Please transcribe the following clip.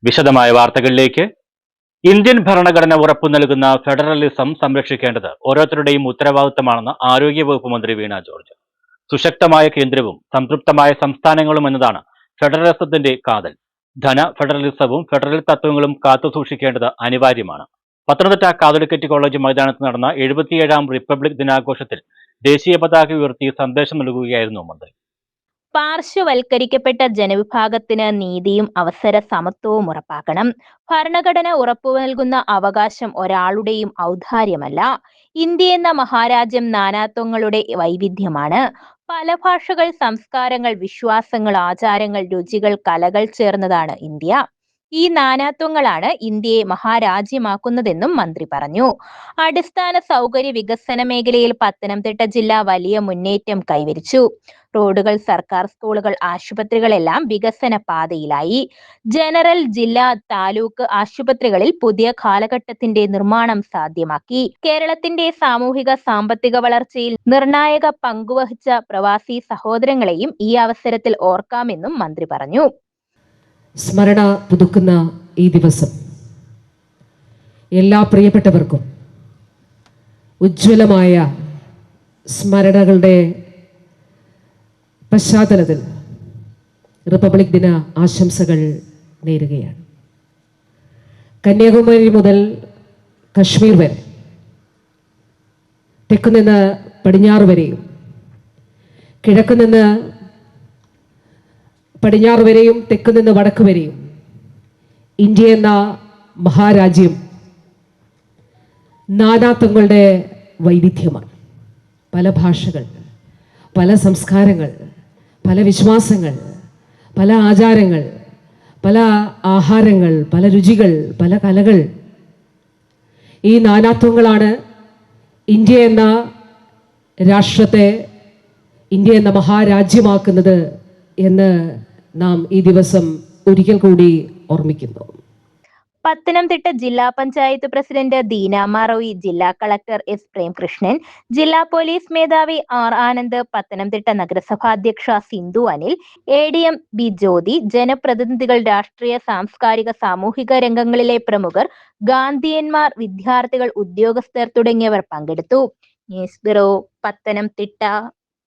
വിശദമായ വാർത്തകളിലേക്ക്. ഇന്ത്യൻ ഭരണഘടന ഉറപ്പു നൽകുന്ന ഫെഡറലിസം സംരക്ഷിക്കേണ്ടത് ഓരോരുത്തരുടെയും ഉത്തരവാദിത്തമാണെന്ന് ആരോഗ്യവകുപ്പ് മന്ത്രി വീണ ജോർജ്. സുശക്തമായ കേന്ദ്രവും സംതൃപ്തമായ സംസ്ഥാനങ്ങളും എന്നതാണ് ഫെഡറലിസത്തിന്റെ കാതൽ. ഫെഡറലിസവും ഫെഡറൽ തത്വങ്ങളും കാത്തുസൂക്ഷിക്കേണ്ടത് അനിവാര്യമാണ്. പത്തനംതിട്ട കാതോലിക്കറ്റ് കോളേജ് മൈതാനത്ത് നടന്ന 77ാം റിപ്പബ്ലിക് ദിനാഘോഷത്തിൽ ദേശീയ പതാക ഉയർത്തി സന്ദേശം നൽകുകയായിരുന്നു മന്ത്രി. പാർശ്വവൽക്കരിക്കപ്പെട്ട ജനവിഭാഗത്തിന് നീതിയും അവസര സമത്വവും ഉറപ്പാക്കണം. ഭരണഘടന ഉറപ്പു നൽകുന്ന അവകാശം ഒരാളുടെയും ഔദാര്യമല്ല. ഇന്ത്യ എന്ന മഹാരാജ്യം നാനാത്വങ്ങളുടെ വൈവിധ്യമാണ്. പല ഭാഷകൾ, സംസ്കാരങ്ങൾ, വിശ്വാസങ്ങൾ, ആചാരങ്ങൾ, രുചികൾ, കലകൾ ചേർന്നതാണ് ഇന്ത്യ. ഈ നാനാത്വങ്ങളാണ് ഇന്ത്യയെ മഹാരാജ്യമാക്കുന്നതെന്നും മന്ത്രി പറഞ്ഞു. അടിസ്ഥാന സൗകര്യ വികസന മേഖലയിൽ പത്തനംതിട്ട ജില്ല വലിയ മുന്നേറ്റം കൈവരിച്ചു. റോഡുകൾ, സർക്കാർ സ്കൂളുകൾ, ആശുപത്രികളെല്ലാം വികസന പാതയിലായി. ജനറൽ, ജില്ലാ, താലൂക്ക് ആശുപത്രികളിൽ പുതിയ കാലഘട്ടത്തിന്റെ നിർമ്മാണം സാധ്യമാക്കി. കേരളത്തിന്റെ സാമൂഹിക സാമ്പത്തിക വളർച്ചയിൽ നിർണായക പങ്കുവഹിച്ച പ്രവാസി സഹോദരങ്ങളെയും ഈ അവസരത്തിൽ ഓർക്കാമെന്നും മന്ത്രി പറഞ്ഞു. സ്മരണ പുതുക്കുന്ന ഈ ദിവസം എല്ലാ പ്രിയപ്പെട്ടവർക്കും ഉജ്ജ്വലമായ സ്മരണകളുടെ പശ്ചാത്തലത്തിൽ റിപ്പബ്ലിക് ദിന ആശംസകൾ നേരുകയാണ്. കന്യാകുമാരി മുതൽ കശ്മീർ വരെ, തെക്കുനിന്ന് പടിഞ്ഞാറ് വരെയും, കിഴക്കുനിന്ന് പടിഞ്ഞാറ് വരെയും, തെക്കുനിന്ന് വടക്ക് വരെയും ഇന്ത്യ എന്ന മഹാരാജ്യം നാനാത്വങ്ങളുടെ വൈവിധ്യമാണ്. പല ഭാഷകൾ, പല സംസ്കാരങ്ങൾ, പല വിശ്വാസങ്ങൾ, പല ആചാരങ്ങൾ, പല ആഹാരങ്ങൾ, പല രുചികൾ, പല കലകൾ. ഈ നാനാത്വങ്ങളാണ് ഇന്ത്യ എന്ന രാഷ്ട്രത്തെ, ഇന്ത്യ എന്ന മഹാരാജ്യമാക്കുന്നത് എന്ന് നാം ഈ ദിവസം ഒരിക്കൽ കൂടി ഓർമ്മിക്കുന്നു. പത്തനംതിട്ട ജില്ലാ പഞ്ചായത്ത് പ്രസിഡന്റ് ദീനാമ റോയി, ജില്ലാ കളക്ടർ എസ് പ്രേംകൃഷ്ണൻ, ജില്ലാ പോലീസ് മേധാവി ആർ ആനന്ദ്, പത്തനംതിട്ട നഗരസഭാ അധ്യക്ഷ സിന്ധു അനിൽ, ADM ബി ജ്യോതി, ജനപ്രതിനിധികൾ, രാഷ്ട്രീയ, സാംസ്കാരിക, സാമൂഹിക രംഗങ്ങളിലെ പ്രമുഖർ, ഗാന്ധിയന്മാർ, വിദ്യാർത്ഥികൾ, ഉദ്യോഗസ്ഥർ തുടങ്ങിയവർ പങ്കെടുത്തു. News bureau, Pathanamthitta.